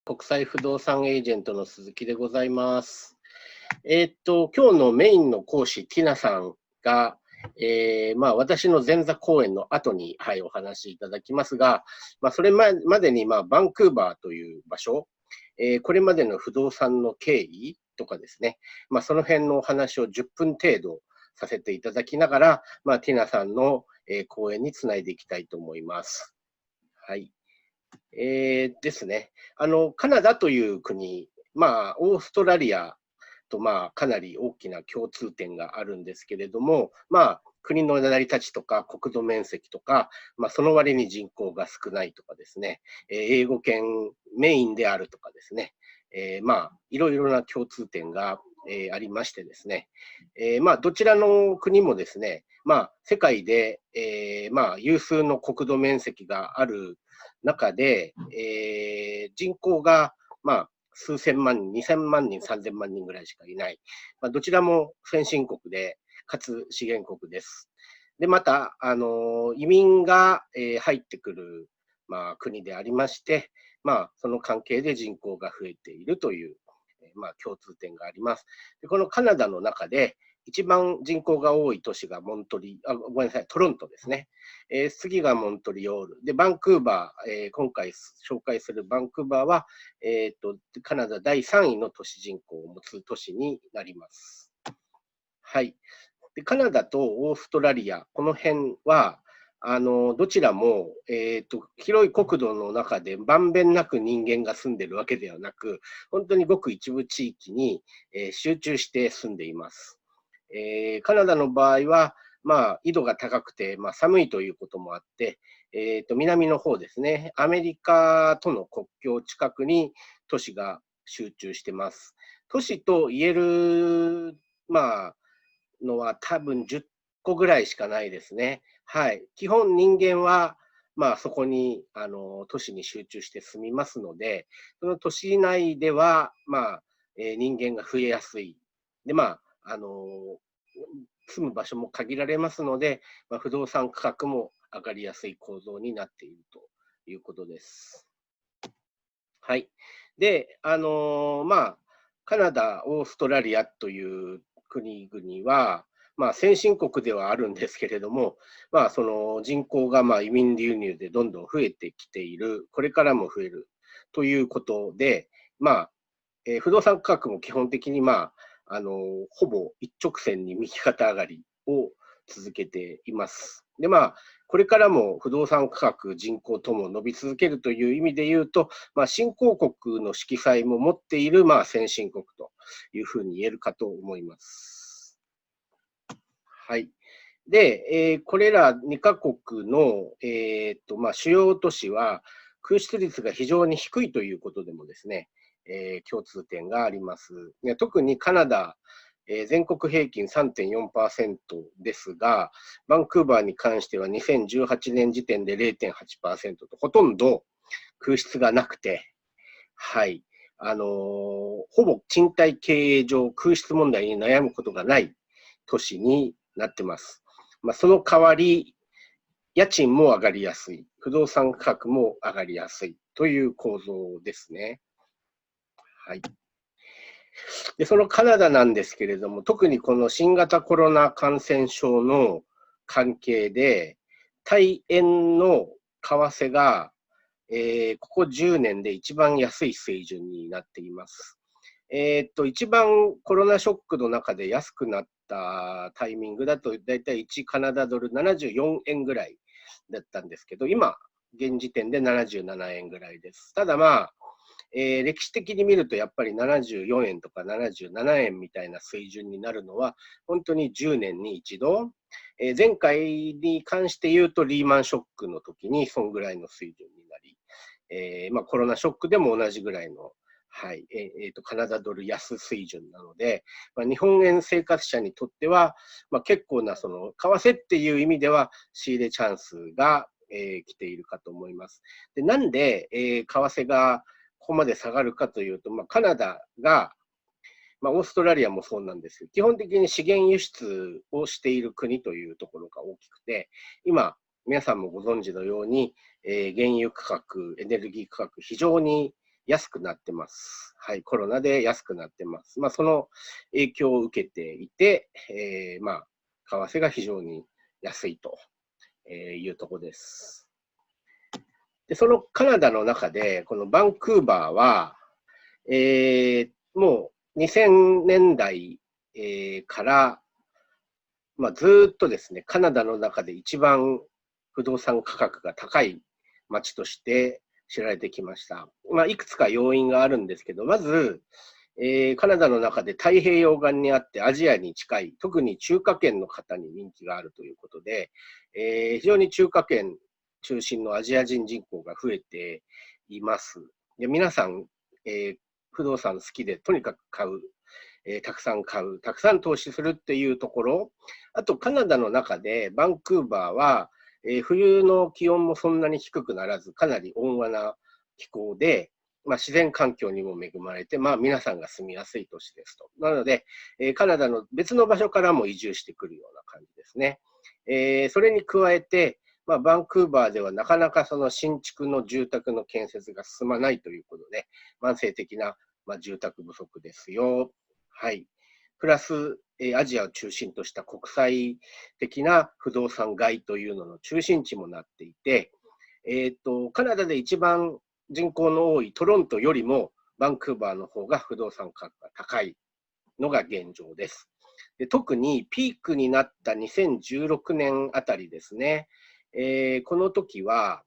国際不動産エージェントの鈴木でございます。今日のメインの講師、ティナさんが、私の前座講演の後に、お話しいただきますが、それまでに、バンクーバーという場所、これまでの不動産の経緯とかですね、その辺のお話を10分程度させていただきながら、ティナさんの、講演につないでいきたいと思います。はい。ですね。カナダという国、オーストラリアとかなり大きな共通点があるんですけれども、国の成り立ちとか国土面積とか、その割に人口が少ないとかですね、英語圏メインであるとかですね、いろいろな共通点が、ありましてですね、どちらの国もですね、世界で、有数の国土面積がある中で、人口が、数千万人、2000万人、3000万人ぐらいしかいない。どちらも先進国で、かつ資源国です。で、また、移民が、入ってくる、国でありまして、その関係で人口が増えているという、共通点があります。で、このカナダの中で、一番人口が多い都市がごめんなさい、トロントですね。次がモントリオール。で、バンクーバー、今回紹介するバンクーバーは、カナダ第3位の都市人口を持つ都市になります。はい。で、カナダとオーストラリア、この辺は、どちらも、広い国土の中でまんべんなく人間が住んでいるわけではなく、本当にごく一部地域に、集中して住んでいます。カナダの場合は、緯度が高くて、寒いということもあって、南の方ですね、アメリカとの国境近くに都市が集中してます。都市と言える、のは多分10個ぐらいしかないですね。はい。基本人間は、そこに、都市に集中して住みますので、その都市内では、人間が増えやすい。で、住む場所も限られますので、不動産価格も上がりやすい構造になっているということです。はい。で、カナダ、オーストラリアという国々は、先進国ではあるんですけれども、その人口が移民流入でどんどん増えてきている、これからも増えるということで、不動産価格も基本的に、ほぼ一直線に右肩上がりを続けています。で、これからも不動産価格、人口とも伸び続けるという意味で言うと、新興国の色彩も持っている、先進国というふうに言えるかと思います。はい。で、これら2カ国の、主要都市は空室率が非常に低いということでもですね、共通点があります。特にカナダ、全国平均 3.4% ですが、バンクーバーに関しては2018年時点で 0.8% とほとんど空室がなくて、はい、ほぼ賃貸経営上空室問題に悩むことがない都市になってます。その代わり、家賃も上がりやすい、不動産価格も上がりやすいという構造ですね。はい。で、そのカナダなんですけれども、特にこの新型コロナ感染症の関係で、対円の為替が、ここ10年で一番安い水準になっています。一番コロナショックの中で安くなったタイミングだと、だいたい1カナダドル74円ぐらいだったんですけど、今、現時点で77円ぐらいです。ただ歴史的に見るとやっぱり74円とか77円みたいな水準になるのは本当に10年に一度、前回に関して言うとリーマンショックの時にそんぐらいの水準になり、コロナショックでも同じぐらいの、カナダドル安水準なので、日本円生活者にとっては、結構なその為替っていう意味では仕入れチャンスが、来ているかと思います。で、なんで、為替がここまで下がるかというと、カナダが、オーストラリアもそうなんですけど、基本的に資源輸出をしている国というところが大きくて、今、皆さんもご存知のように、原油価格、エネルギー価格、非常に安くなってます。はい、コロナで安くなってます。その影響を受けていて、為替が非常に安いというところです。で、そのカナダの中で、このバンクーバーは、もう2000年代、から、ずっとですね、カナダの中で一番不動産価格が高い町として知られてきました。いくつか要因があるんですけど、まず、カナダの中で太平洋岸にあってアジアに近い、特に中華圏の方に人気があるということで、非常に中華圏中心のアジア人人口が増えています。で、皆さん、不動産好きでとにかく買う。たくさん買う、たくさん投資するっていうところ、あとカナダの中でバンクーバーは、冬の気温もそんなに低くならず、かなり温和な気候で、自然環境にも恵まれて、皆さんが住みやすい都市ですと。なので、カナダの別の場所からも移住してくるような感じですね。それに加えて、バンクーバーではなかなかその新築の住宅の建設が進まないということで、慢性的な住宅不足ですよ。はい。プラス、アジアを中心とした国際的な不動産街というのの中心地もなっていて、カナダで一番人口の多いトロントよりもバンクーバーの方が不動産価格が高いのが現状です。で、特にピークになった2016年あたりですね、この時は、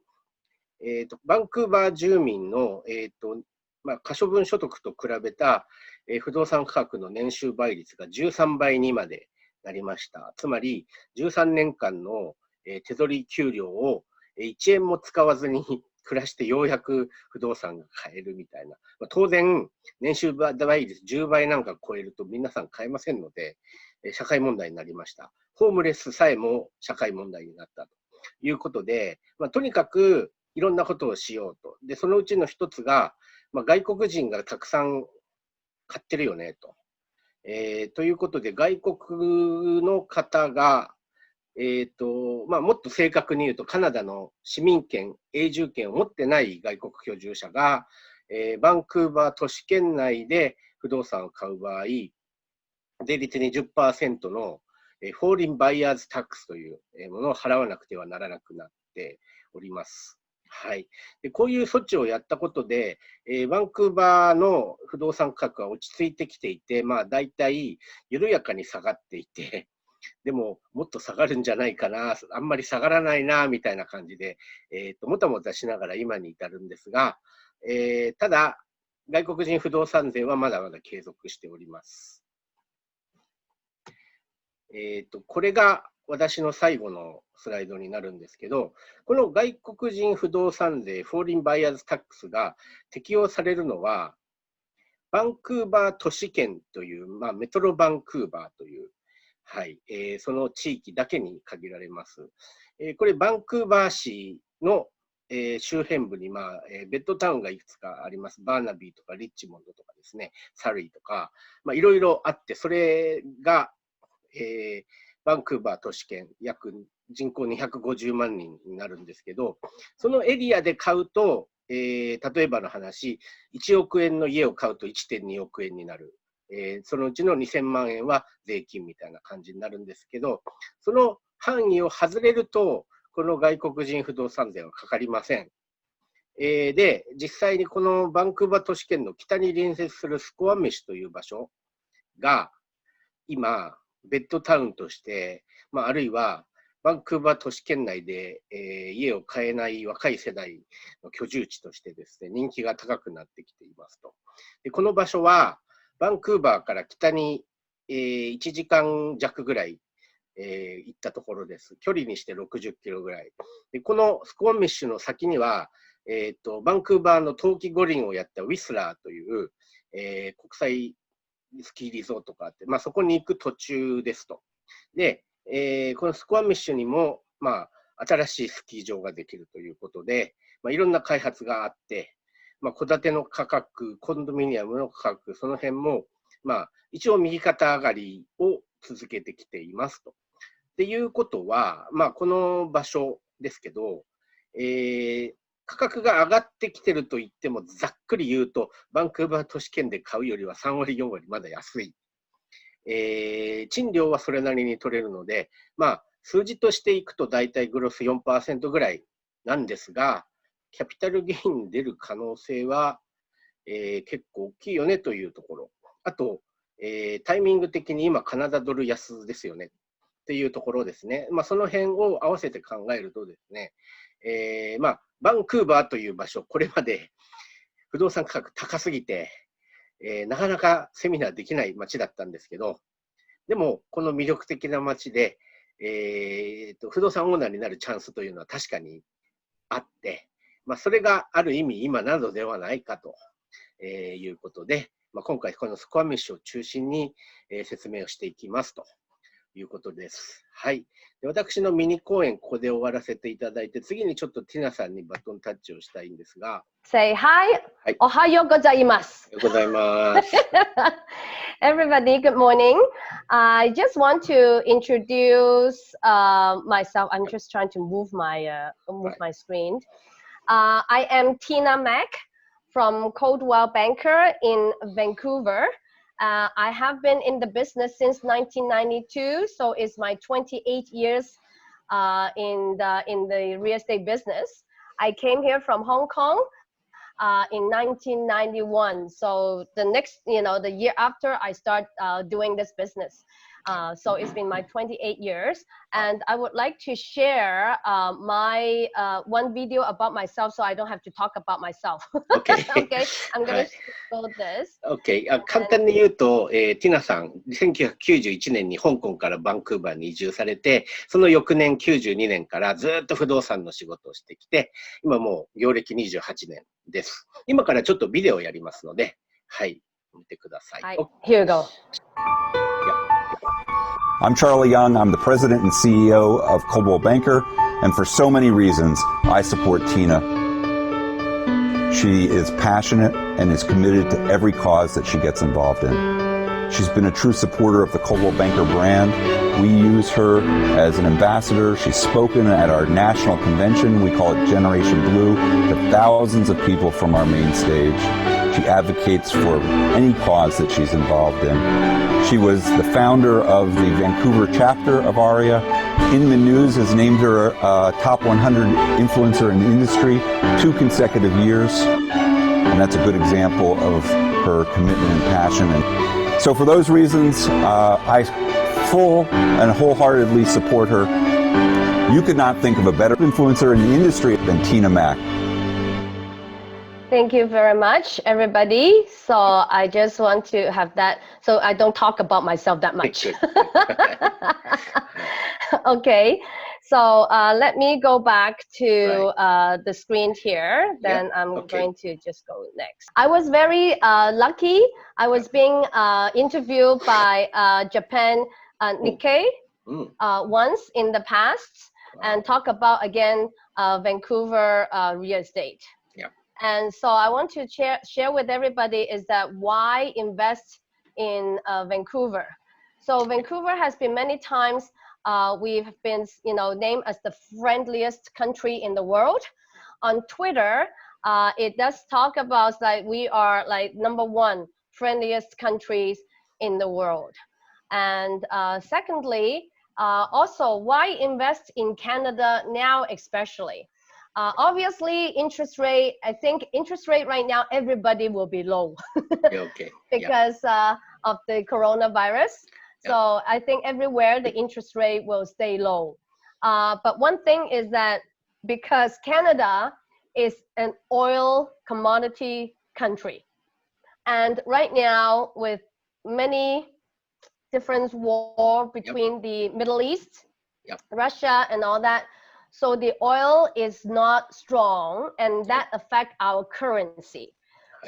バンクーバー住民の、可処分所得と比べた、不動産価格の年収倍率が13倍にまでなりました。つまり、13年間の、手取り給料を1円も使わずに暮らしてようやく不動産が買えるみたいな。当然、年収倍率10倍なんか超えると皆さん買えませんので、社会問題になりました。ホームレスさえも社会問題になったということで、とにかくいろんなことをしようと。で、そのうちの一つが、外国人がたくさん買ってるよねと。ということで、外国の方が、もっと正確に言うと、カナダの市民権、永住権を持ってない外国居住者が、バンクーバー都市圏内で不動産を買う場合、税率 20% のフォーリンバイヤーズタックスというものを払わなくてはならなくなっております。はい。で、こういう措置をやったことで、バンクーバーの不動産価格は落ち着いてきていて、大体緩やかに下がっていて、でも、もっと下がるんじゃないかな、あんまり下がらないな、みたいな感じで、もたもたしながら今に至るんですが、ただ、外国人不動産税はまだまだ継続しております。これが私の最後のスライドになるんですけど、この外国人不動産税、フォーリンバイヤーズタックスが適用されるのは、バンクーバー都市圏という、メトロバンクーバーという、はい、その地域だけに限られます。これ、バンクーバー市の、周辺部に、ベッドタウンがいくつかあります。バーナビーとかリッチモンドとかですね、サルイとか、いろいろあって、それが、バンクーバー都市圏、人口250万人になるんですけど、そのエリアで買うと、例えばの話、1億円の家を買うと 1.2 億円になる。そのうちの2000万円は税金みたいな感じになるんですけど、その範囲を外れると、この外国人不動産税はかかりません。で、実際にこのバンクーバー都市圏の北に隣接するスコアメシという場所が、今、ベッドタウンとして、あるいはバンクーバー都市圏内で、家を買えない若い世代の居住地としてですね、人気が高くなってきていますと。で、この場所は、バンクーバーから北に、1時間弱ぐらい、行ったところです。距離にして60キロぐらい。で、このスコアメッシュの先には、バンクーバーの冬季五輪をやったウィスラーという、国際スキーリゾートがあって、そこに行く途中ですと。で、このスコアメッシュにも、新しいスキー場ができるということで、いろんな開発があって、戸建ての価格、コンドミニアムの価格、その辺も、一応右肩上がりを続けてきていますと。っていうことは、この場所ですけど、価格が上がってきてると言っても、ざっくり言うと、バンクーバー都市圏で買うよりは3割、4割まだ安い。賃料はそれなりに取れるので、まあ、数字としていくと大体グロス 4% ぐらいなんですが、キャピタルゲイン出る可能性は、結構大きいよねというところ。あと、タイミング的に今、カナダドル安ですよねっていうところですね。まあ、その辺を合わせて考えるとですね、まあ、バンクーバーという場所、これまで不動産価格高すぎて、なかなかセミナーできない街だったんですけど、でも、この魅力的な街で、不動産オーナーになるチャンスというのは確かにあって、まあ、それがある意味今などではないかということで、まあ、今回このスコアメッシュを中心に説明をしていきますということです。はい。で、私のミニ講演、ここで終わらせていただいて、次にちょっとティナさんにバトンタッチをしたいんですが。Say hi. はい。おはようございます。おはようございます。Everybody, good morning. I just want to introduce myself. I'm just trying to move my screen. I am Tina Mack from Coldwell Banker in Vancouver. I have been in the business since 1992, so it's my 28 years in the real estate business. I came here from Hong Kong in 1991. So the next, the year after, I start doing this business. So it's been my 28 years, and I would like to share my one video about myself, so I don't have to talk about myself. Okay. Okay, I'm going to show this. Okay. 簡単に言うと、ティナさん、1991年に香港からバンクーバーに移住されて、その翌年92年からずっと不動産の仕事をしてきて、今もう業歴28年です。今からちょっとビデオをやりますので、はい、見てください。Hi, here we go. I'm Charlie Young. I'm the president and CEO of Coldwell Banker, and for so many reasons, I support Tina. She is passionate and is committed to every cause that she gets involved in. She's been a true supporter of the Coldwell Banker brand. We use her as an ambassador. She's spoken at our national convention, we call it Generation Blue, to thousands of people from our main stage. She advocates for any cause that she's involved in. She was the founder of the Vancouver chapter of ARIA. In the News has named her top 100 influencer in the industry 2 consecutive years. And that's a good example of her commitment and passion. And so for those reasons, I full and wholeheartedly support her. You could not think of a better influencer in the industry than Tina Mack. Thank you very much, everybody. So I just want to have that, so I don't talk about myself that much. Okay, so let me go back to the screen here. Then I'm going to just go next. I was very lucky. I was being interviewed by Japan Nikkei once in the past and talk about, again, Vancouver real estate. And so I want to share with everybody is that why invest in Vancouver. So Vancouver has been many times, we've been named as the friendliest country in the world. On Twitter, it does talk about like we are like #1 friendliest countries in the world. And secondly, also why invest in Canada now especially? Obviously, interest rate, I think interest rate right now, everybody will be low because of the coronavirus. So I think everywhere the interest rate will stay low. But one thing is that because Canada is an oil commodity country. And right now with many different war between the Middle East, Russia and all that, so the oil is not strong, and that affects our currency.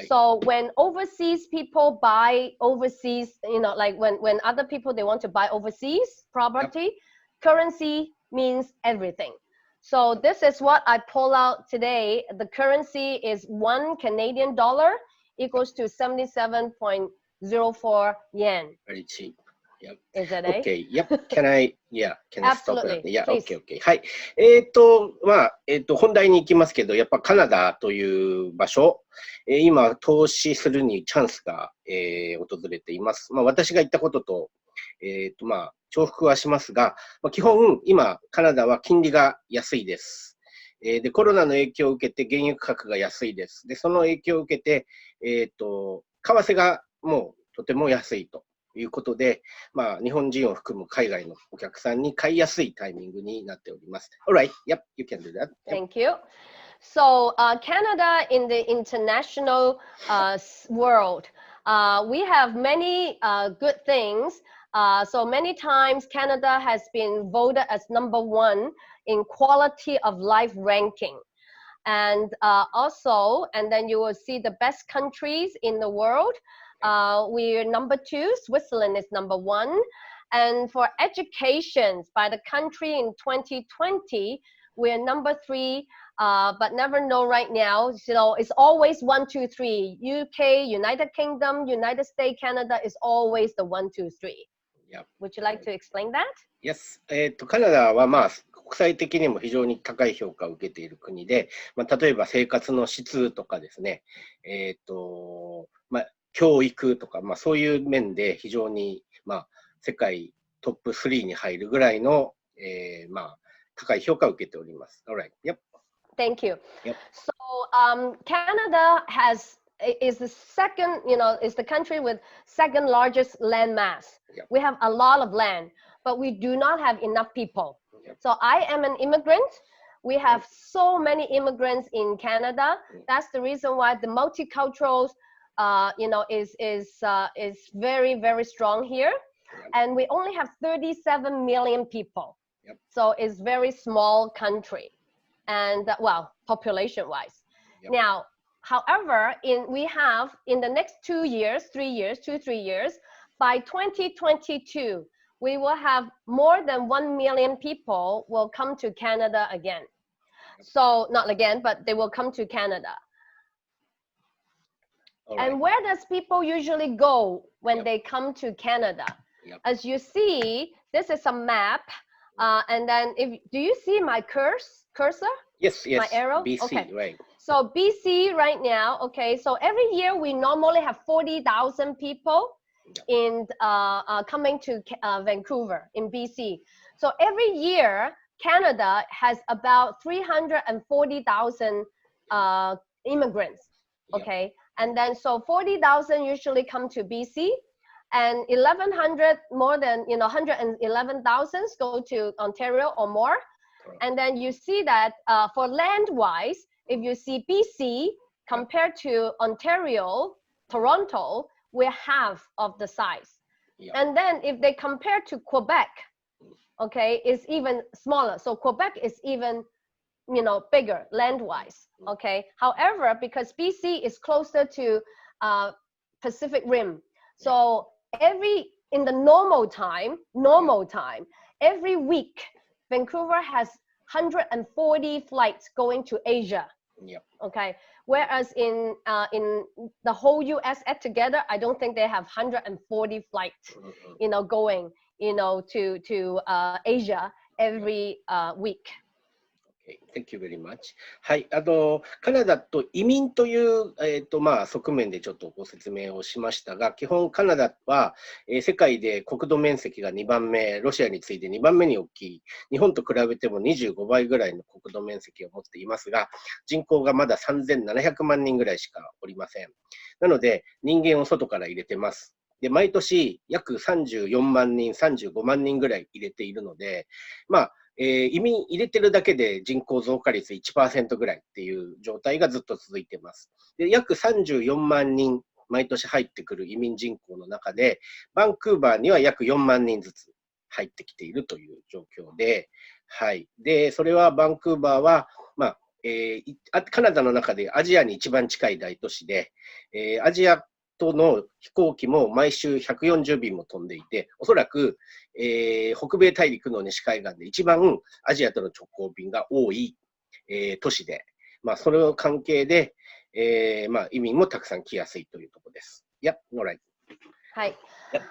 So when overseas people buy overseas, like when other people, they want to buy overseas property, currency means everything. So this is what I pull out today. The currency is 1 Canadian dollar equals to 77.04 yen. Very cheap. Yep. Is that it? Okay. Yep. Can I stop Absolutely. that? Yeah. Please. Okay. はい。本題に行きますけど、やっぱカナダという場所、今、投資するにチャンスが、訪れています。私が言ったことと、重複はしますが、基本、今、カナダは金利が安いです。で、コロナの影響を受けて原油価格が安いです。で、その影響を受けて、為替がもうとても安いということで、日本人を含む海外のお客さんに買いやすいタイミングになっております。Alright, yep, you can do that. Thank you. So Canada in the international world, we have many good things. So many times Canada has been voted as #1 in quality of life ranking. And also, and then you will see the best countries in the world. We're #2, Switzerland is #1. And for education by the country in 2020, we're #3, but never know right now. So it's always 1, 2, 3. UK, United Kingdom, United States, Canada is always the 1, 2, 3. Yep. Would you like to explain that? Yes. カナダは国際的にも非常に高い評価を受けている国で、例えば生活の質とかですね、教育とか、そういう面で非常に、世界トップ3に入るぐらいの、高い評価を受けております。Alright. Yep. Thank you. Yep. So Canada is the second, is the country with second largest land mass. Yep. We have a lot of land, but we do not have enough people. Yep. So I am an immigrant. We have so many immigrants in Canada. That's the reason why the multicultural, is very, very strong here. And we only have 37 million people. Yep. So it's very small country. And population-wise. Yep. Now, however, we have in the next 2 years, 3 years, by 2022, we will have more than 1 million people will come to Canada again. Yep. So not again, but they will come to Canada. All right. And where does people usually go when Yep. they come to Canada? Yep. As you see, this is a map. And then do you see my cursor? Yes. My arrow? BC, Okay. right. So BC right now, okay, so every year we normally have 40,000 people in coming to Vancouver in BC. So every year, Canada has about 340,000 immigrants, okay? Yep. And then so 40,000 usually come to BC. And 1,100, more than 111,000 go to Ontario or more. Correct. And then you see that for land-wise, if you see BC compared to Ontario, Toronto, we're half of the size. Yeah. And then if they compare to Quebec, okay, it's even smaller. So Quebec is even, bigger land-wise, okay? However, because BC is closer to Pacific Rim, so in the normal time, every week, Vancouver has 140 flights going to Asia. Yep. Okay. Whereas in the whole US together, I don't think they have 140 flights, going, to Asia every week. Okay. Thank you very much. はい、カナダと移民という、側面でちょっとご説明をしましたが、基本カナダは、世界で国土面積が2番目、ロシアに次いで2番目に大きい、日本と比べても25倍ぐらいの国土面積を持っていますが、人口がまだ3700万人ぐらいしかおりません。なので、人間を外から入れてます。で、毎年約34万人、35万人ぐらい入れているので、移民入れてるだけで人口増加率 1% ぐらいっていう状態がずっと続いています。で、約34万人毎年入ってくる移民人口の中で、バンクーバーには約4万人ずつ入ってきているという状況で、はい。で、それはバンクーバーは、カナダの中でアジアに一番近い大都市で、アジアとの飛行機も毎週140便も飛んでいて、おそらく、北米大陸の西海岸で一番アジアとの直行便が多い、都市で、それの関係で、移民もたくさん来やすいというところです。Yep, alright. Hi. Yep.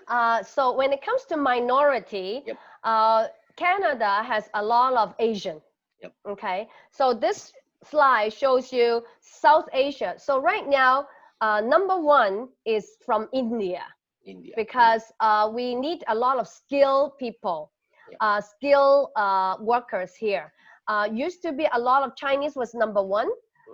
So when it comes to minority, Yep. Canada has a lot of Asian. Yep. Okay. So this slide shows you South Asia. So right now, number one is from India. India. Because we need a lot of skilled people, skilled workers here. Used to be a lot of Chinese was number one,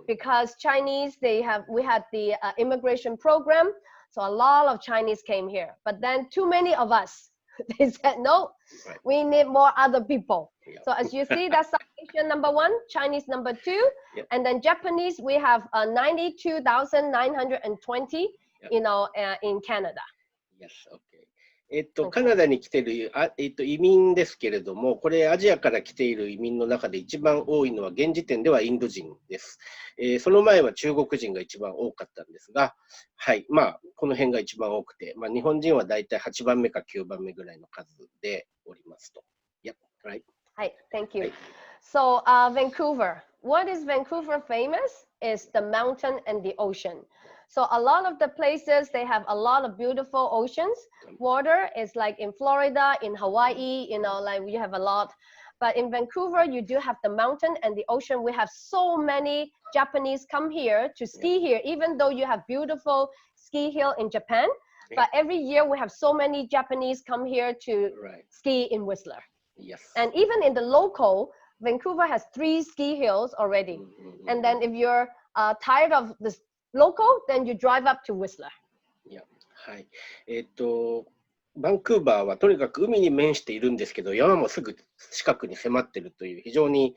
because Chinese, we had the immigration program, so a lot of Chinese came here. But then too many of us, they said no, we need more other people. So as you see, that's South Asian number one, Chinese number two, and then Japanese, we have 92,920, in Canada. Yes, okay. カナダに来てる移民ですけれども、これアジアから来ている移民の中で一番多いのは現時点ではインド人です。その前は中国人が一番多かったんですが、はい、まあこの辺が一番多くて、まあ日本人はだいたい8番目か9番目ぐらいの数でおりますと。Yep, right. はい、thank you. はい。So Vancouver, what is Vancouver famous is the mountain and the ocean. So a lot of the places, they have a lot of beautiful oceans. Water is like in Florida, in Hawaii, like we have a lot. But in Vancouver, you do have the mountain and the ocean. We have so many Japanese come here to ski here, even though you have beautiful ski hill in Japan. But every year we have so many Japanese come here to ski in Whistler. Yes. And even in the local, Vancouver has 3 ski hills already. And then if you're tired of this local, then you drive up to Whistler. Yeah. はい。バンクーバーはとにかく海に面しているんですけど、山もすぐ近くに迫っているという非常に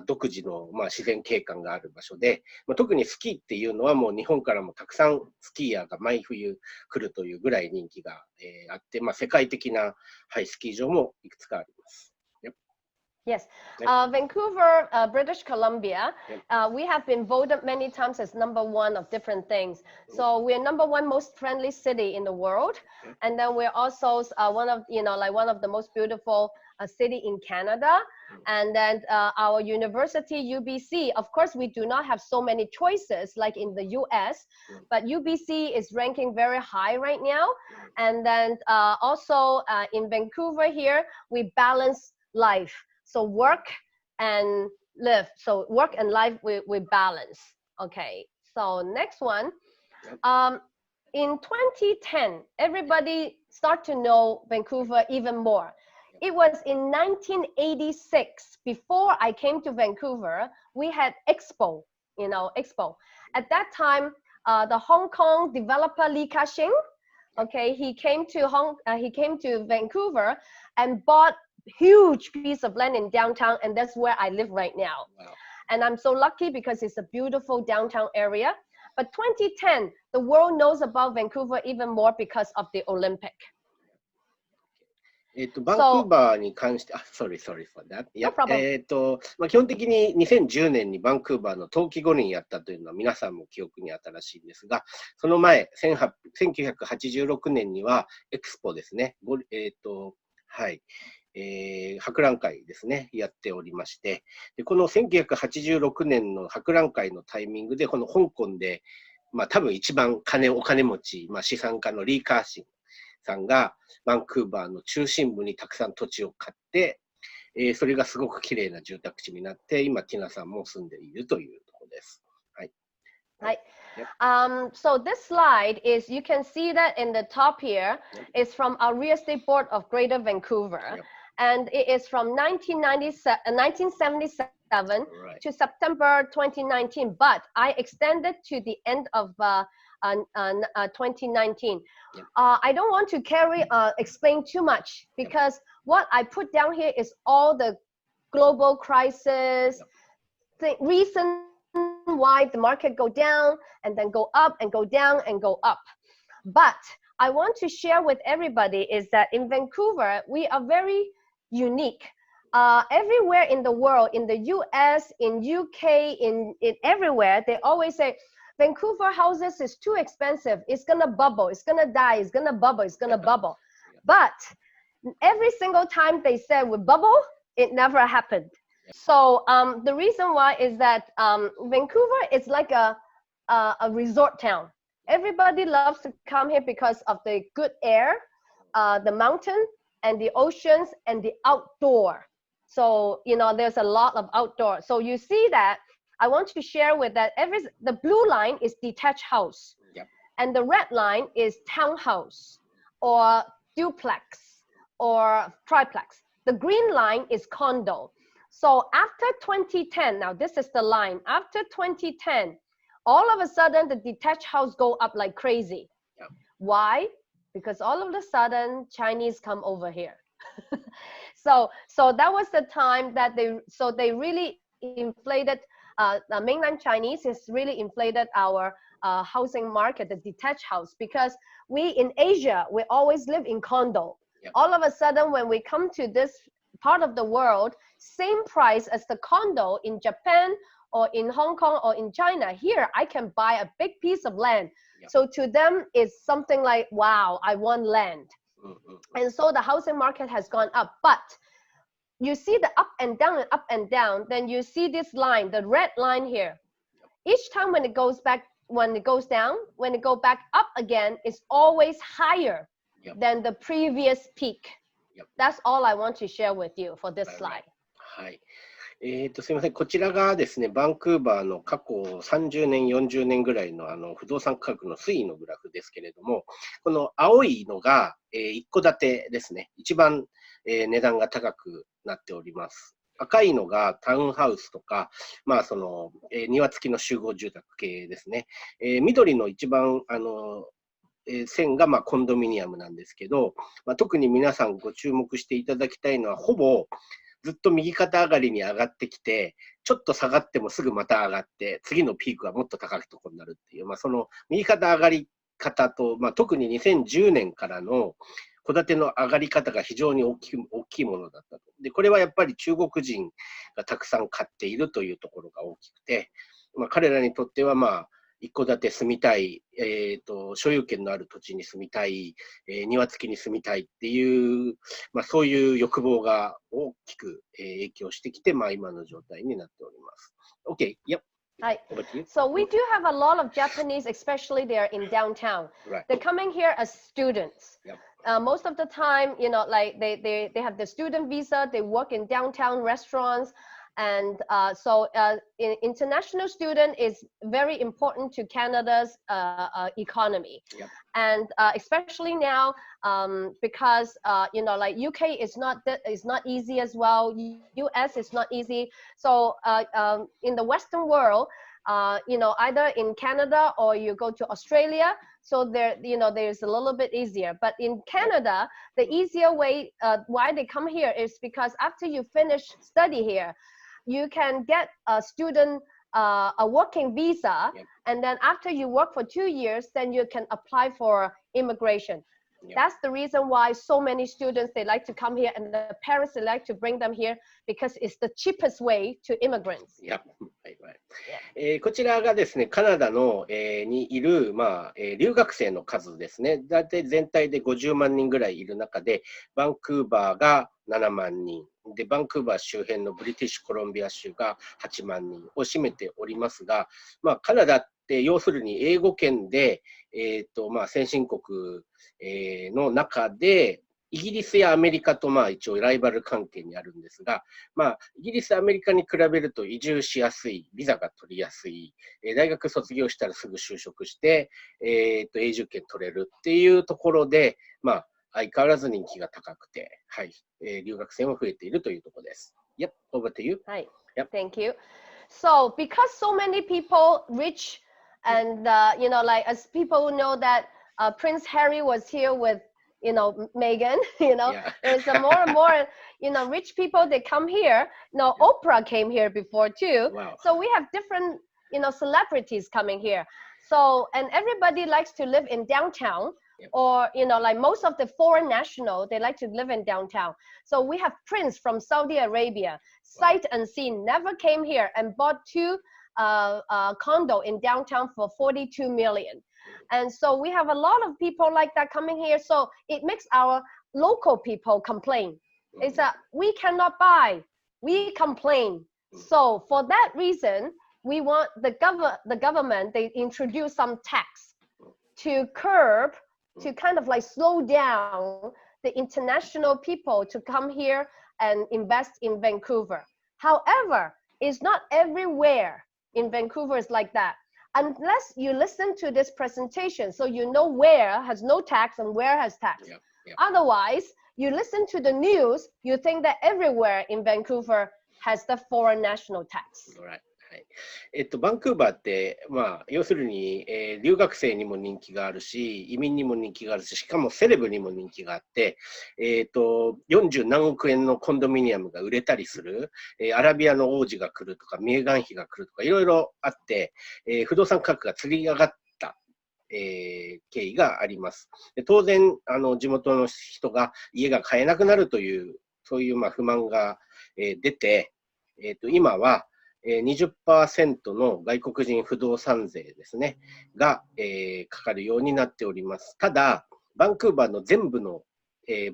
独自の自然景観がある場所で、特にスキーっていうのはもう日本からもたくさんスキーヤーが毎冬来るというぐらい人気があって、世界的なスキー場もいくつかあります。Yes, Vancouver, British Columbia, we have been voted many times as number one of different things. So we're number one most friendly city in the world. And then we're also one of the most beautiful city in Canada. And then our university, UBC, of course, we do not have so many choices like in the US, but UBC is ranking very high right now. And then also in Vancouver here, we balance life. So work and live. So work and life, we balance. Okay. So next one. In 2010, everybody start to know Vancouver even more. It was in 1986, before I came to Vancouver, we had Expo, Expo. At that time, the Hong Kong developer Li Ka-shing, okay, he came to Vancouver and bought huge piece of land in downtown, and that's where I live right now. Wow. And I'm so lucky because it's a beautiful downtown area. But 2010, the world knows about Vancouver even more because of the Olympic. バンクーバーに関して、sorry for that. No problem. 基本的に2010年にバンクーバーの冬季五輪やったというのは皆さんも記憶に新しいんですが、その前、1986年にはエクスポですね。はい。博覧会ですね、やっておりまして、でこの1986年の博覧会のタイミングで、この香港で、多分一番お金持ち、資産家のリー・カーシンさんが、バンクーバーの中心部にたくさん土地を買って、それがすごく綺麗な住宅地になって、今、ティナさんも住んでいるというところです。はい。Right. So this slide is, you can see that in the top here, is from our real estate board of Greater Vancouver. And it is from 1977 to September 2019, but I extended to the end of 2019. I don't want to explain too much, because what I put down here is all the global crisis, the reason why the market go down and then go up and go down and go up. But I want to share with everybody is that in Vancouver, we are very unique. Everywhere in the world, in the US, in UK, in everywhere, they always say, Vancouver houses is too expensive. It's gonna bubble. It's gonna die. It's gonna bubble. It's gonna bubble. But every single time they said we bubble, it never happened. So the reason why is that Vancouver is like a resort town. everybody loves to come here because of the good air, the mountain and the oceans and the outdoor. So, you know, there's a lot of outdoor. So you see that I want to share with that the blue line is detached house. Yep. And the red line is townhouse or duplex or triplex. The green line is condo. So after 2010, now this is the line, after 2010, all of a sudden the detached house go up like crazy. Yep. Why? Because all of a sudden Chinese come over here. So that was the time that they really inflated, the mainland Chinese has really inflated our housing market, the detached house, because we in Asia, we always live in condo. Yep. All of a sudden, when we come to this part of the world, same price as the condo in Japan or in Hong Kong or in China, here I can buy a big piece of land. Yep. So to them, it's something like, wow, I want land. And so the housing market has gone up. But you see the up and down, then you see this line, the red line here. Each time when it goes back, when it goes down, when it go back up again, it's always higher than the previous peak. That's all I want to share with you for this slide. はい。すみません、こちらがですね、バンクーバーの過去30年、40年ぐらいの不動産価格の推移のグラフですけれども、この青いのが、一戸建てですね、一番、値段が高くなっております。赤いのがタウンハウスとか、まあ庭付きの集合住宅系ですね。緑の一番線がコンドミニアムなんですけど、特に皆さんご注目していただきたいのは、ほぼずっと右肩上がりに上がってきて、ちょっと下がってもすぐまた上がって、次のピークはもっと高いところになるっていう、その右肩上がり方と、特に2010年からの戸建ての上がり方が非常に大きいものだったと。で、これはやっぱり中国人がたくさん買っているというところが大きくて、彼らにとっては一戸建て住みたい、所有権のある土地に住みたい、庭付きに住みたいっていう、そういう欲望が大きく影響してきて、今の状態になっております。OK, yep. Hi. So we do have a lot of Japanese, especially there in downtown. Right. They're coming here as students. Yep. Most of the time, you know, like they have the student visa, they work in downtown restaurants. And so international student is very important to Canada's economy. Yep. And especially now, because you know, like UK is not easy as well. US is not easy. So in the Western world, you know, either in Canada or you go to Australia. So there, you know, there's a little bit easier. But in Canada, the easier way why they come here is because after you finish study here, you can get a student, a working visa, and then after you work for 2 years, then you can apply for immigration. That's the reason why so many students, they like to come here, and the parents, they like to bring them here because it's the cheapest way to immigrants. Yep. こちらがですね、カナダの、にいる、留学生の数ですね。だいたい全体で50万人ぐらいいる中で、バンクーバーが7万人。で、バンクーバー周辺のブリティッシュコロンビア州が8万人を占めておりますが、カナダって要するに英語圏で、先進国、の中で、イギリスやアメリカと一応ライバル関係にあるんですが、イギリス、アメリカに比べると移住しやすい、ビザが取りやすい、大学卒業したらすぐ就職して、永住権取れるっていうところで、相変わらず人気が高くて、はい、留学生も増えているというところです。Yep, over to you. Hi. Yep. Thank you. So because so many people rich and you know, like as people know that Prince Harry was here with, you know, Meghan, you know, there's more and more, you know, rich people, they come here. Now, Oprah came here before too. Wow. So we have different, you know, celebrities coming here. So, and everybody likes to live in downtown. Or, you know, like most of the foreign national, they like to live in downtown. So we have Prince from Saudi Arabia, sight unseen, never came here and bought 2 condo in downtown for 42 million. And so we have a lot of people like that coming here. So it makes our local people complain. It's that we cannot buy, we complain. So for that reason, we want the government, they introduce some tax. to curb, to kind of like slow down the international people to come here and invest in Vancouver. However, it's not everywhere in Vancouver is like that. Unless you listen to this presentation, so you know where has no tax and where has tax. Otherwise, you listen to the news, you think that everywhere in Vancouver has the foreign national tax. Right. バンクーバーって、要するに、留学生にも人気があるし、移民にも人気があるし、しかもセレブにも人気があって、40何億円のコンドミニアムが売れたりする、アラビアの王子が来るとか、メーガン妃が来るとか、いろいろあって、不動産価格が釣り上がった、経緯があります。で当然地元の人が家が買えなくなるという、そういう不満が、出て、今は、20% の外国人不動産税ですね、が、かかるようになっております。ただ、バンクーバーの全部の、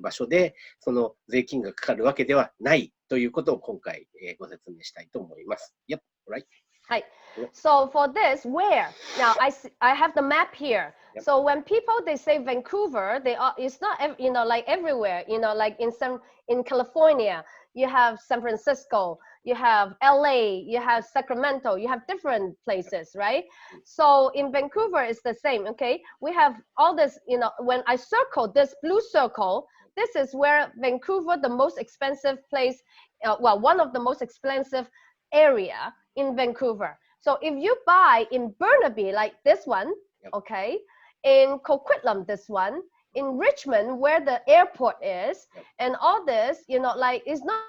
場所で、その税金がかかるわけではないということを今回、ご説明したいと思います。Yep, right. Hi. So for this, where? Now I have the map here. Yep. So when people they say Vancouver, it's not like everywhere. Like in California, you have San Francisco, you have LA, you have Sacramento, you have different places, right? So in Vancouver, it's the same. Okay, we have all this. When I circle this blue circle, this is where Vancouver, the most expensive place, one of the most expensive area in Vancouver. So if you buy in Burnaby, like this one, okay, in Coquitlam, this one, in Richmond, where the airport is, and all this, like it's not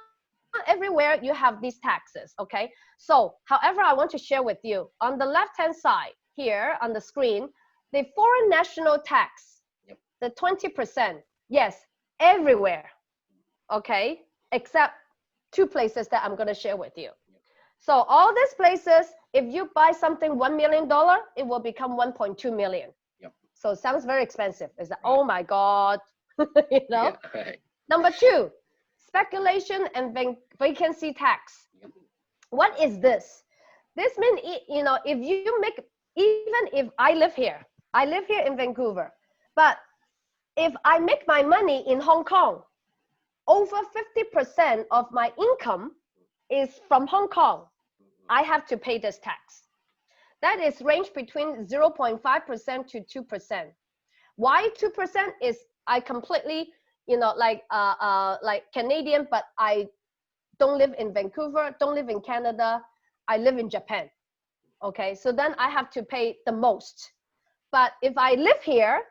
everywhere you have these taxes, okay? So, however, I want to share with you, on the left-hand side here on the screen, the foreign national tax, the 20%, yes, everywhere, okay, except 2 places that I'm going to share with you. So all these places, if you buy something $1 million, it will become 1.2 million. So it sounds very expensive. It's like, oh my God, Number 2, speculation and vacancy tax. What is this? This means, if you make, even if I live here in Vancouver, but if I make my money in Hong Kong, over 50% of my income is from Hong Kong, I have to pay this tax. That is range between 0.5% to 2%. Why 2% is I completely, like Canadian, but I don't live in Vancouver, don't live in Canada, I live in Japan. Okay, so then I have to pay the most. But if I live here,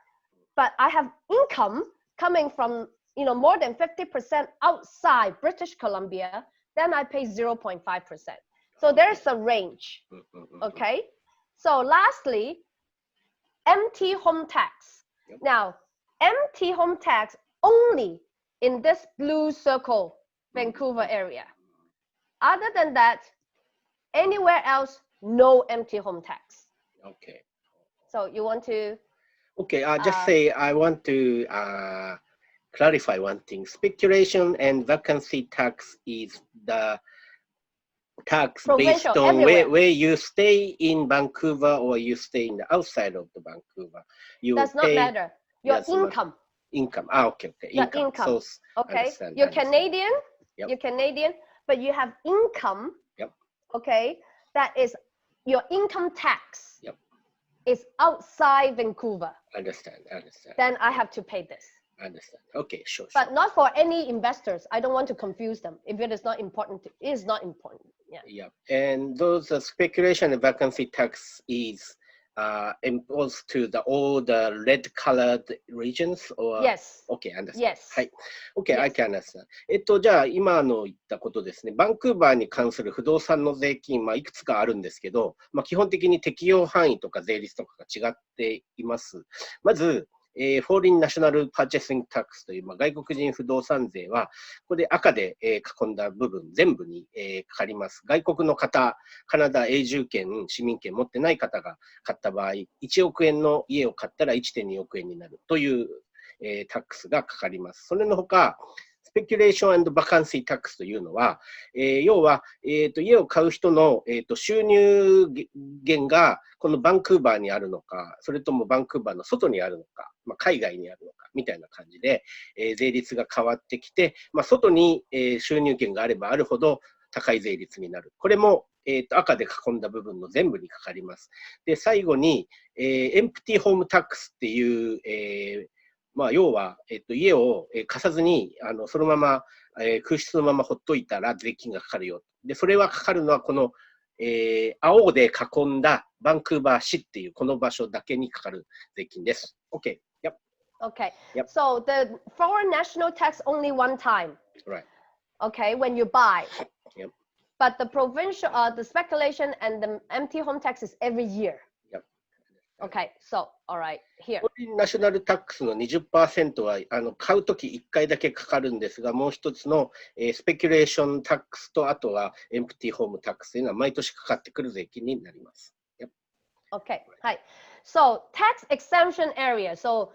but I have income coming from, more than 50% outside British Columbia, then I pay 0.5%. So there's a range, okay? So lastly, empty home tax. Now, empty home tax only in this blue circle, Vancouver area. Other than that, anywhere else, no empty home tax. Okay. So you want to? Okay, just say I want to clarify one thing. Speculation and vacancy tax is the tax based on where you stay in Vancouver or you stay in the outside of the Vancouver. Does not matter. Your income. Income. Okay. Your income. So, okay. You're Canadian. You're Canadian, but you have income. Okay. That is your income tax. Is outside Vancouver. Understand. Then I have to pay this. Understand. Okay, sure. But not for any investors. I don't want to confuse them. If it is not important, it is not important. And those speculation and vacancy tax is imposed to all the red-colored regions, or yes. Okay, understand. Yes. Okay, yes. I can understand. じゃあ今の言ったことですね。バンクーバーに関する不動産の税金、いくつかあるんですけど、基本的に適用範囲とか税率とかが違っています。まず、Foreign National Purchasing Tax という、外国人不動産税は、ここで赤で、囲んだ部分全部に、かかります。外国の方、カナダ永住権、市民権持ってない方が買った場合、1億円の家を買ったら 1.2 億円になるという、タックスがかかります。それのほか、スペキュレーション&バカンシータックスというのは、要は、家を買う人の、収入源がこのバンクーバーにあるのか、それともバンクーバーの外にあるのか、海外にあるのかみたいな感じで、税率が変わってきて、外に、収入源があればあるほど高い税率になる。これも、赤で囲んだ部分の全部にかかります。で、最後に、エンプティホームタックスっていう、要は、家を貸さずにそのまま、空室のままほっといたら税金がかかるよ。で、それはかかるのはこの、青で囲んだバンクーバー市っていうこの場所だけにかかる税金です。OK. Yep. Okay. Yep. So the foreign national tax only one time. Right. Okay, when you buy. Yep. But the provincial, the speculation and the empty home tax is every year. Yep. Okay, so all right, here. ナショナルタックスの 20% は買うとき1回だけかかるんですが、もう一つの、スペキュレーションタックスとあとはエンプティホームタックスというのは毎年かかってくる税金になります。Yep. Okay, hi. So tax exemption area. So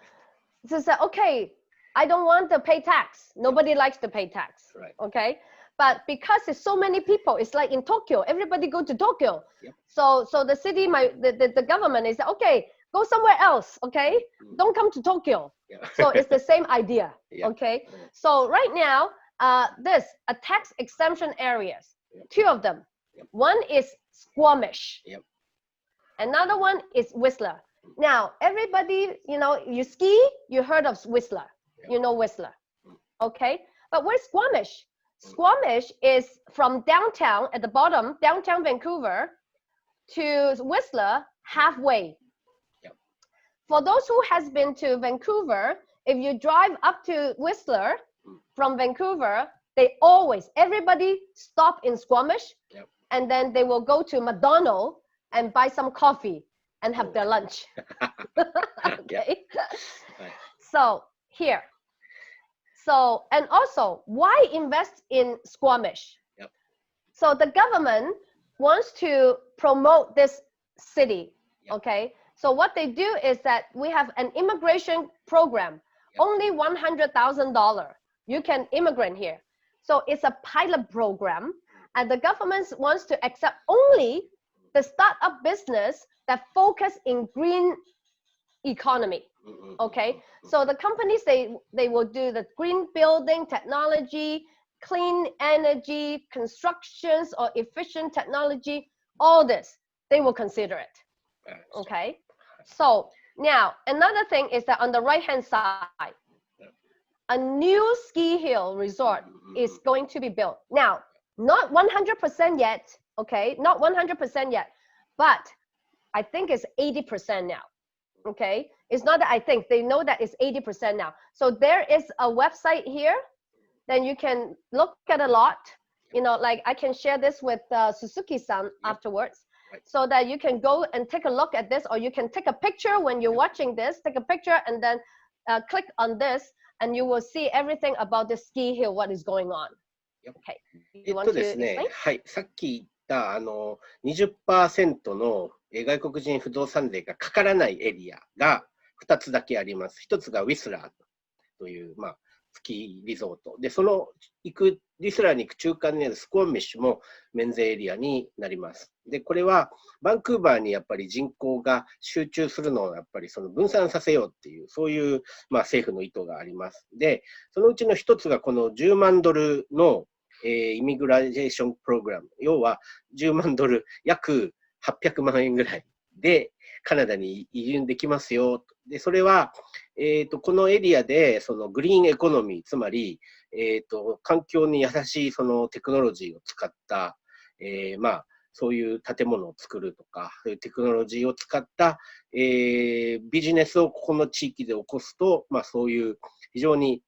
this is okay. I don't want to pay tax. Nobody likes to pay tax. Right. Okay. But because there's so many people, it's like in Tokyo, everybody go to Tokyo. Yep. So the city, the government is okay, go somewhere else, okay? Don't come to Tokyo. Yeah. So it's the same idea, Yeah. okay? So right now, a tax exemption areas, Yep. 2 of them. Yep. One is Squamish. Yep. Another one is Whistler. Now, everybody, you ski, you heard of Whistler. Yep. You know Whistler, okay? But where's Squamish? Squamish is from downtown, at the bottom, downtown Vancouver, to Whistler, halfway. Yep. For those who has been to Vancouver, if you drive up to Whistler from Vancouver, everybody stop in Squamish, Yep. and then they will go to McDonald's and buy some coffee and have their lunch. Okay. Right. So here. So, and also, why invest in Squamish? Yep. So the government wants to promote this city, Yep. okay? So what they do is that we have an immigration program, Yep. only $100,000. You can immigrate here. So it's a pilot program, and the government wants to accept only the startup business that focus in green economy. Okay, so the companies, they will do the green building technology, clean energy, constructions or efficient technology, all this, they will consider it. Okay, so now another thing is that on the right hand side, a new ski hill resort is going to be built. Now, not 100% yet, okay, not 100% yet, but I think it's 80% now. Okay, it's not that I think, they know that it's 80% now. So there is a website here, then you can look at a lot, like I can share this with Suzuki-san afterwards, so that you can go and take a look at this, or you can take a picture when you're watching this, take a picture and then click on this, and you will see everything about the ski hill, what is going on. Okay, you want to ですね、 explain? はい、さっき言った 20% の外国人不動産税がかからないエリアが2つだけあります。1つがウィスラーという、スキーリゾート。で、ウィスラーに行く中間にあるスコアメッシュも免税エリアになります。で、これはバンクーバーにやっぱり人口が集中するのをやっぱり分散させようっていう、そういう、政府の意図があります。で、そのうちの1つがこの10万ドルのイミグラーションプログラム、要は10万ドル、約800万円ぐらいでカナダに移住できますよ。で、それは、このエリアでグリーンエコノミー、つまり、環境に優しいテクノロジーを使った、そういう建物を作るとか、そういうテクノロジーを使った、ビジネスをここの地域で起こすと、そういう非常に、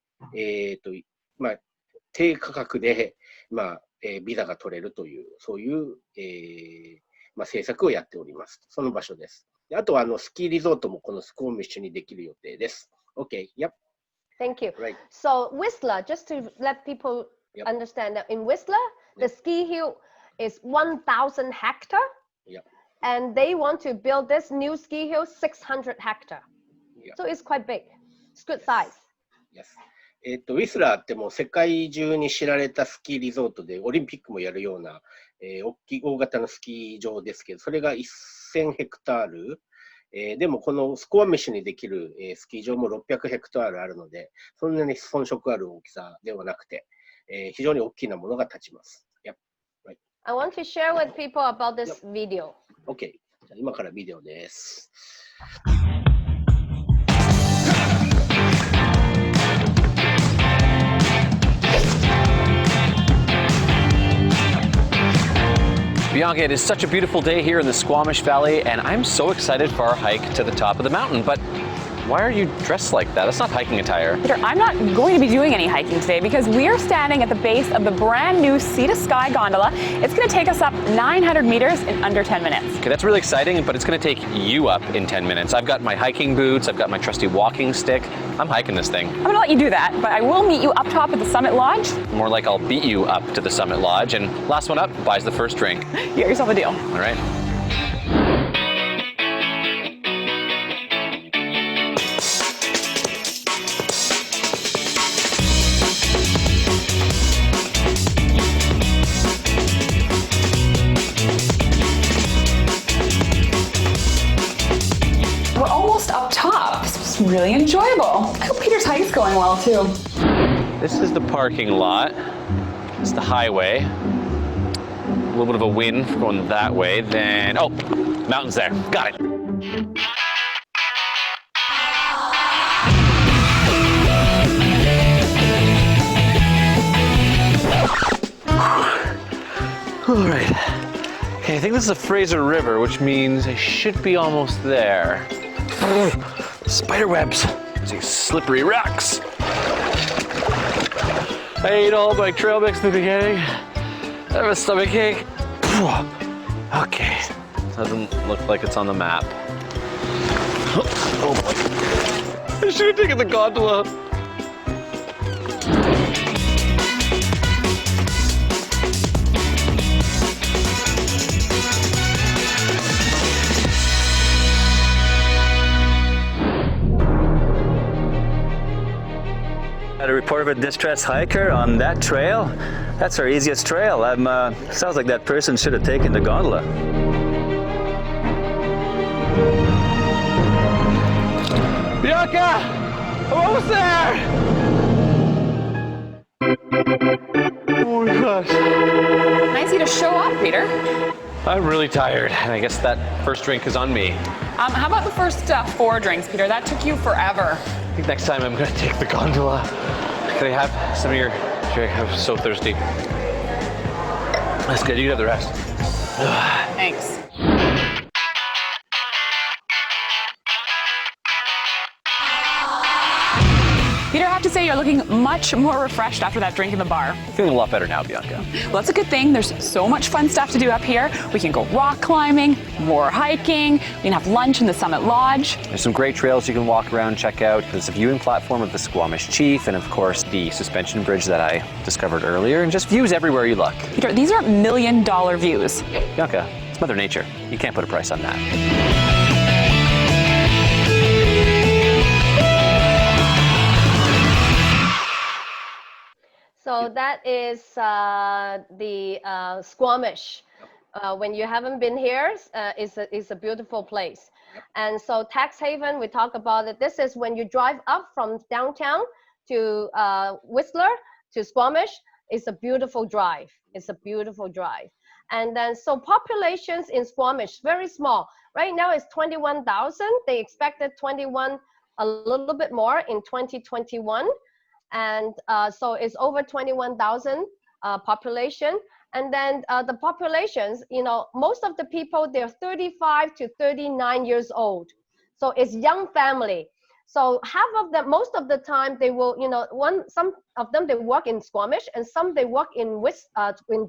低価格で、ビザが取れるという、そういう、政策をやっております。その場所です。であとはスキーリゾートもこのスコーミッシュにできる予定です。OK, yep. Thank you. Right. So Whistler, just to let people understand that in Whistler, the ski hill is 1,000 hectare. Yep. And they want to build this new ski hill 600 hectare. Yep. So it's quite big. It's good size. Yes. ウィスラーってもう世界中に知られたスキーリゾートで、オリンピックもやるような、大型のスキー場ですけど、それが1000ヘクタール。でもこのスコアメッシュにできる、スキー場も600ヘクタールあるので、そんなに遜色ある大きさではなくて、非常に大きなものが立ちます。I want to share with people about this video. OK。じゃあ今からビデオです。Bianca, it is such a beautiful day here in the Squamish Valley, and I'm so excited for our hike to the top of the mountain. But why are you dressed like that? That's not hiking attire. Peter, I'm not going to be doing any hiking today because we are standing at the base of the brand new Sea to Sky gondola. It's going to take us up 900 meters in under 10 minutes. Okay, that's really exciting, but it's going to take you up in 10 minutes. I've got my hiking boots, I've got my trusty walking stick. I'm hiking this thing. I'm going to let you do that, but I will meet you up top at the Summit Lodge. More like I'll beat you up to the Summit Lodge, and last one up buys the first drink. You get yourself a deal. All right. We're almost up top. This was really enjoyable. I hope Peter's hike is going well too. This is the parking lot. It's the highway. A little bit of a wind going that way. Then, oh, mountains there. Got it. All right. Okay, I think this is the Fraser River, which means I should be almost there. Spider webs. These slippery rocks. I ate all my trail mix in the beginning. I have a stomach ache. Okay. Doesn't look like it's on the map. Oh boy. I should have taken the gondola. Had a report of a distressed hiker on that trail. That's our easiest trail. Sounds like that person should have taken the gondola. Bianca! I'm almost there! Oh my gosh. Nice of you to show up, Peter. I'm really tired, and I guess that first drink is on me. How about the first 4 drinks, Peter? That took you forever. I think next time I'm gonna take the gondola. Can I have some of your drink? I'm so thirsty. That's good, you can have the rest. Thanks. Peter, I have to say you're looking much more refreshed after that drink in the bar. Feeling a lot better now, Bianca. Well, that's a good thing. There's so much fun stuff to do up here. We can go rock climbing, more hiking. We can have lunch in the Summit Lodge. There's some great trails you can walk around, check out. There's a viewing platform of the Squamish Chief, and of course the suspension bridge that I discovered earlier, and just views everywhere you look. Peter, these are $1 million views. Bianca, it's Mother Nature. You can't put a price on that. So that is the Squamish. When you haven't been here, it's a beautiful place. And so Tax Haven, we talk about it. This is when you drive up from downtown to Whistler to Squamish. It's a beautiful drive. It's a beautiful drive. And then so populations in Squamish, very small. Right now it's 21,000. They expected 21, a little bit more in 2021. And so it's over 21,000 population. And then the populations, you know, most of the people, they're 35 to 39 years old. So it's young family. So half of them, most of the time they will, you know, some of them, they work in Squamish and some they work in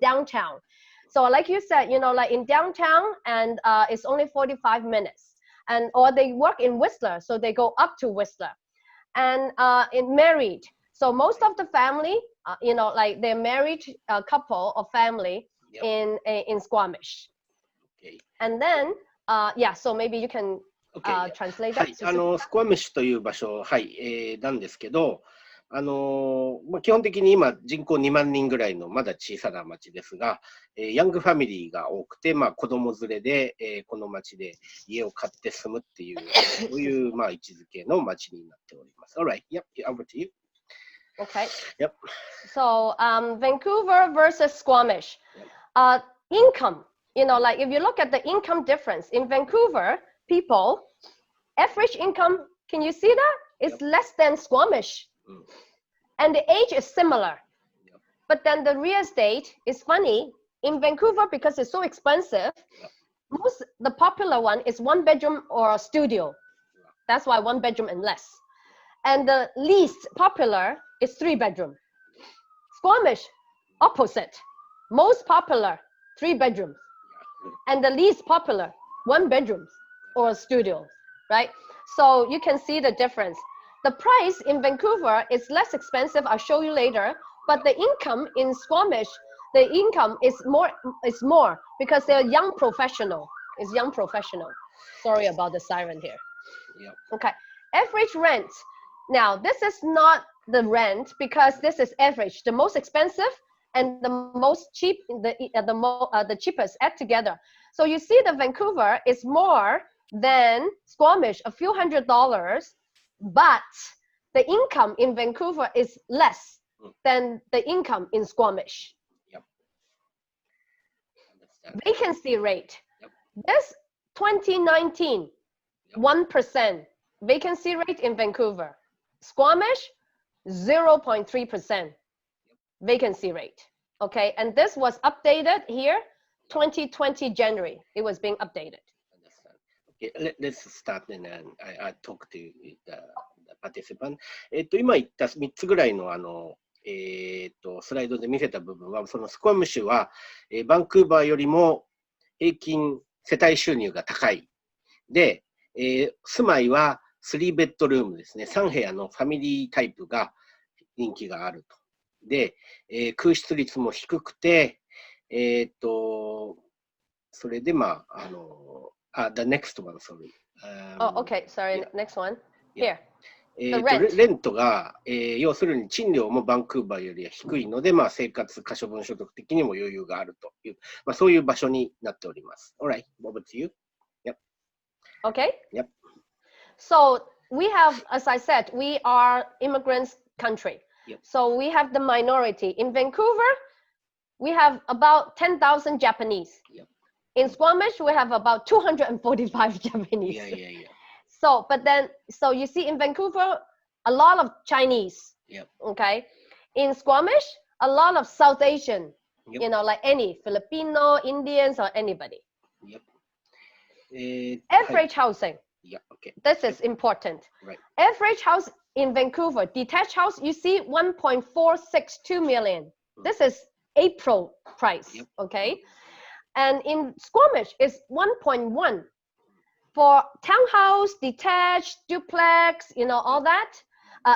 downtown. So like you said, you know, like in downtown and it's only 45 minutes. And or they work in Whistler, so they go up to Whistler. And married. So most of the family, you know, like they're married couple or family in Squamish. Okay. And then, yeah, so maybe you can translate that. はい、スコアメッシュという場所、はい、なんですけど、基本的に今人口2万人ぐらいのまだ小さな町ですが、ヤングファミリーが多くて、子供連れで、この町で家を買って住むっていう、そういう、位置づけの町になっております。Alright, yep, over to you. Okay. Yep. So Vancouver versus Squamish. Income, like if you look at the income difference in Vancouver, people, average income, can you see that? It's less than Squamish. And the age is similar. But then the real estate is funny. In Vancouver, because it's so expensive, the popular one is 1 bedroom or a studio. That's why 1 bedroom and less. And the least popular is 3 bedroom. Squamish, opposite. Most popular, 3 bedrooms. And the least popular, 1 bedroom or a studio, right? So you can see the difference. The price in Vancouver is less expensive, I'll show you later, but the income in Squamish, the income is more because they're young professional. It's young professional. Sorry about the siren here. Okay, average rent. Now, this is not the rent because this is average. The most expensive and the most cheap, the cheapest add together. So you see the Vancouver is more than Squamish, a few $100s, but the income in Vancouver is less than the income in Squamish. Vacancy rate. This 2019, 1% vacancy rate in Vancouver. Squamish, 0.3% vacancy rate. Okay, and this was updated here, 2020 January. It was being updated. Okay, let's start and I talk to the participant. 今言った3つぐらいのスライドで見せた部分は、そのスコアム州は、バンクーバーよりも平均世帯収入が高い。で、住まいは3ベッドルームですね。3部屋のファミリータイプが人気があると。で、空室率も低くて、それでthe next one, sorry. Oh, okay, sorry, next one. Here. レントが、要するに賃料もバンクーバーよりは低いので、生活可処分所得的にも余裕があるという、そういう場所になっております。Alright, over to you. Yep. Okay. Yep. So we have, as I said, we are immigrants country. Yep. So we have the minority. In Vancouver, we have about 10,000 Japanese. Yep. In Squamish, we have about 245 Japanese. Yeah. So you see in Vancouver, a lot of Chinese. Yep. Okay. In Squamish, a lot of South Asian. Yep. Like any Filipino, Indians, or anybody. Yep. Average housing. Yeah. Okay. This is important. Right. Average house in Vancouver, detached house, you see 1.462 million. This is April price. Yep. Okay. And in Squamish, it's 1.1. For townhouse, detached, duplex, all that,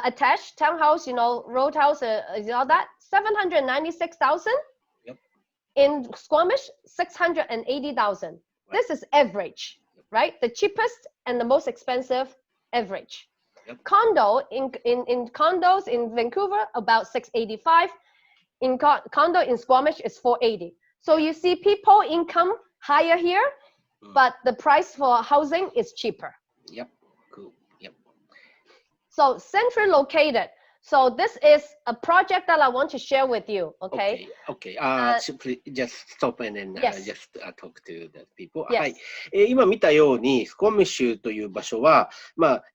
attached, townhouse, road house, all that, 796,000. Yep. In Squamish, 680,000. Right. This is average, right? The cheapest and the most expensive average. Yep. Condo in condos in Vancouver, about 685. In condo in Squamish is 480. So you see people income higher here, but the price for housing is cheaper. Yep, cool, yep. So centrally located. So this is a project that I want to share with you, okay? Okay. Simply just stop and then just talk to the people. Yes. はい。今見たように、スコアミッシュという場所は、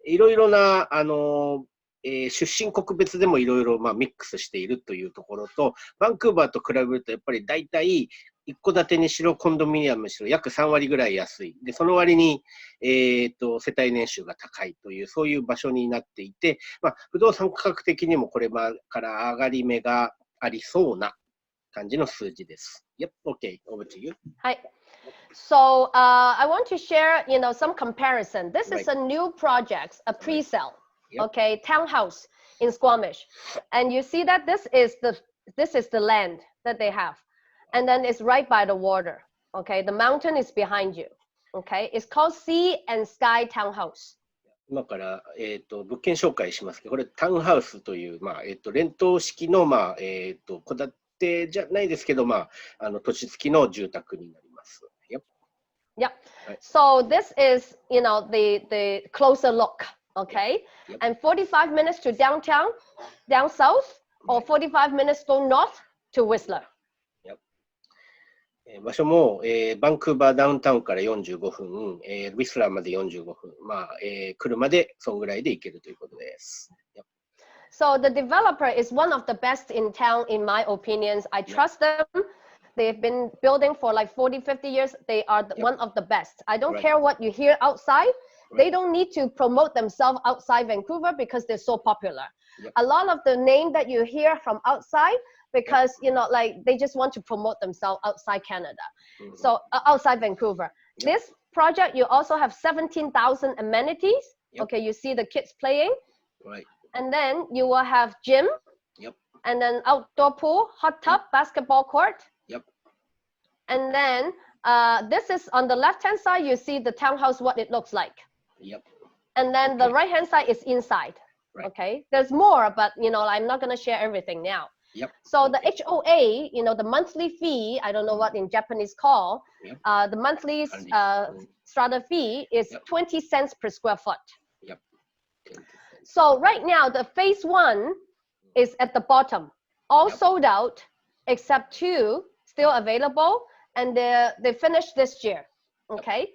いろいろな、出身国別でもいろいろミックスしているというところと、バンクーバーと比べるとやっぱり大体一戸建てにしろコンドミニアムにしろ約3割ぐらい安い。で、その割に、世帯年収が高いという、そういう場所になっていて、不動産価格的にもこれから上がり目がありそうな感じの数字です。Yep, okay, over to you. はい。So, I want to share, some comparison. This is a new project, a pre-sale. Yep. Okay, townhouse in Squamish, and you see that this is the land that they have, and then it's right by the water. Okay, the mountain is behind you. Okay, it's called Sea and Sky Townhouse. 今から、物件紹介しますけど、これタウンハウスという、連棟式の、戸建てじゃないですけど、土地付きの住宅になります。Yep. Yeah. So this is, the closer look, okay? Yep. And 45 minutes to downtown, down south, or 45 minutes go north to Whistler. Yep. 場所も、バンクーバーダウンタウンから45分、ウィスラーまで45分、車でそんぐらいで行けるということです。Yep. So the developer is one of the best in town, in my opinions. I trust them. They've been building for like 40, 50 years. They are one of the best. I don't care what you hear outside. They don't need to promote themselves outside Vancouver because they're so popular. A lot of the name that you hear from outside, because, they just want to promote themselves outside Canada. So outside Vancouver. This project, you also have 17,000 amenities. Okay, you see the kids playing. Right. And then you will have gym. And then outdoor pool, hot tub, basketball court. And then this is on the left-hand side, you see the townhouse, what it looks like. And then the right-hand side is inside. Okay, there's more, but I'm not going to share everything now. So the HOA, the monthly fee, I don't know what in Japanese call, the monthly strata fee is 20 cents per square foot. So right now, the phase 1 is at the bottom, all sold out, except 2 still available, and they finished this year, okay?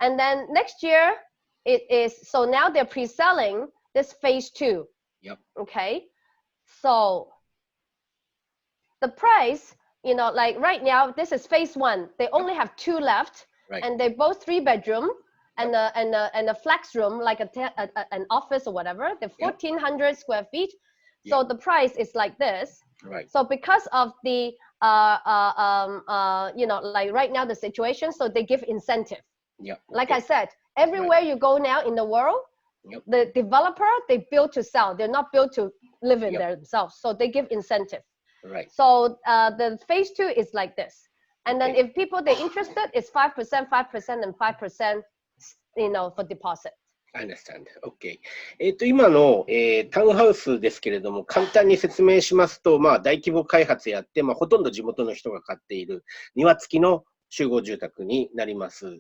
And then next year, it is, so now they're pre-selling this phase 2, okay? So the price, like right now, this is phase 1. They only have 2 left, and they're both 3-bedroom, and a flex room, like an office or whatever. They're 1,400 square feet. So the price is like this. So because of the, like right now the situation, so they give incentive. Like I said, everywhere you go now in the world, the developer, they build to sell. They're not built to live in there themselves. So they give incentive. So the phase 2 is like this. And then if people, they're interested, it's 5%, 5%, and 5%, for deposit. I understand. Okay. 今の、タウンハウスですけれども、簡単に説明しますと、大規模開発やって、ほとんど地元の人が買っている庭付きの集合住宅になります。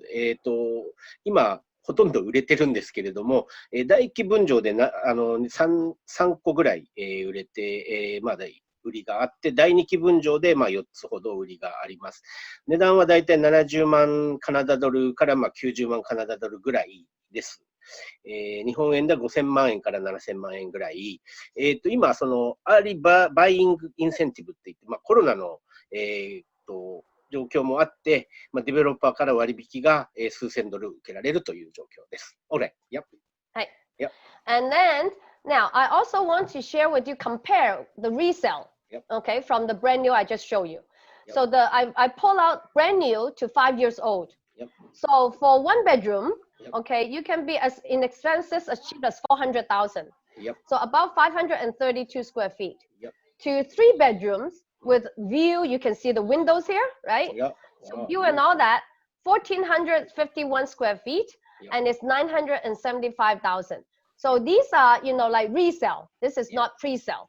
今、ほとんど売れてるんですけれども、大規分譲で3個ぐらい、売れて、まだ売りがあって、第2期分譲で4つほど売りがあります。値段はだいたい70万カナダドルから90万カナダドルぐらいです。日本円で5000万円から7000万円ぐらい。今、そのアーリーバイイングインセンティブって言って、コロナの、状況もあって、デベロッパーから割引が、数千ドル受けられるという状況です。Alright. Yep. はい。And then, now, I also want to share with you, compare the resale, okay, from the brand new I just showed you. So I pull out brand new to 5 years old. So for 1 bedroom, okay, you can be as inexpensive as cheap as 400,000. So about 532 square feet. To 3 bedrooms with view, you can see the windows here, right? So view and all that, 1,451 square feet, and it's 975,000. So these are, like resale. This is not pre-sale.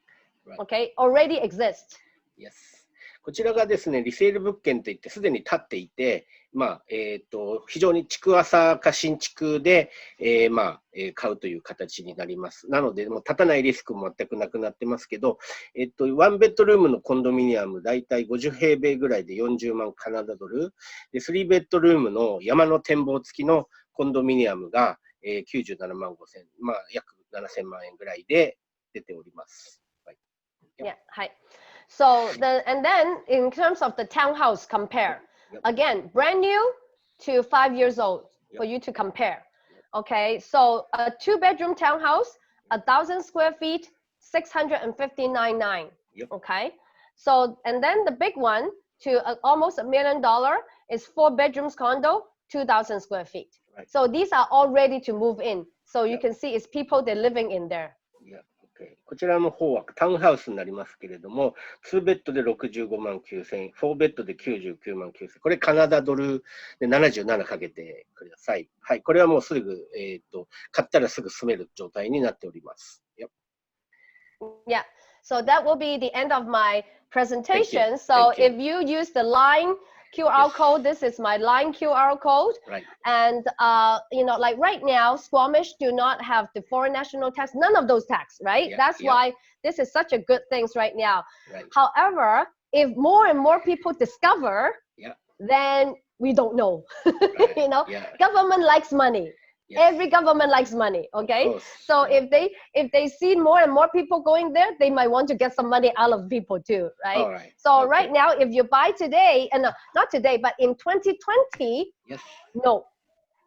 Okay, already exists. Yes. こちらがですね、リセール物件といってすでに建っていて、非常に築浅か新築で、買うという形になります。なので、もう建たないリスクも全くなくなってますけど、1ベッドルームのコンドミニアム、だいたい50平米ぐらいで40万カナダドル、で3ベッドルームの山の展望付きのコンドミニアムが、97万5千、約7000万円ぐらいで出ております。はい。So and then in terms of the townhouse, compare again, brand new to 5 years old for you to compare. Okay, so a 2-bedroom townhouse, 1,000 square feet, 659.9. Okay, so and then the big one to almost $1 million is 4 bedrooms condo, 2,000 square feet. So these are all ready to move in. So you can see it's people they're living in there. ここちらの方はタウンハウスになりますけれども、2ベッドで65万9000円、4ベッドで99万9000円、これカナダドルで77かけてください。はい、これはもうすぐ、買ったらすぐ住める状態になっております。Yeah, so that will be the end of my presentation. So if you use the line QR code, this is my line QR code. Right. And, like right now, Squamish do not have the foreign national tax, none of those tax, right? That's why this is such a good thing right now. Right. However, if more and more people discover, then we don't know. Government likes money. Every government likes money, okay? So if they see more and more people going there, they might want to get some money out of people too, right? So right now, if you buy today, and not today, but in 2020, no.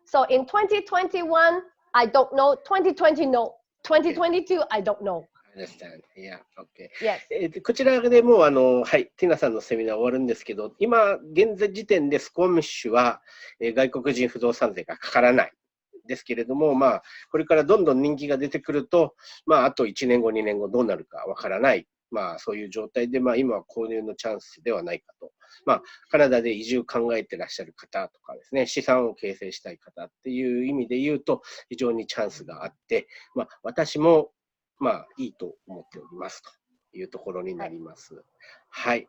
So in 2021, I don't know. 2020, no. 2022, I don't know. Understand. Yeah. Okay. Yes. こちらでもうはい、ティナさんのセミナー終わるんですけど、今現在時点でスコミッシュは、外国人不動産税がかからない。ですけれども、これからどんどん人気が出てくると、あと1年後、2年後どうなるかわからない、そういう状態で、今は購入のチャンスではないかと。カナダで移住考えてらっしゃる方とかですね、資産を形成したい方っていう意味で言うと、非常にチャンスがあって、私も、いいと思っておりますというところになります。はい。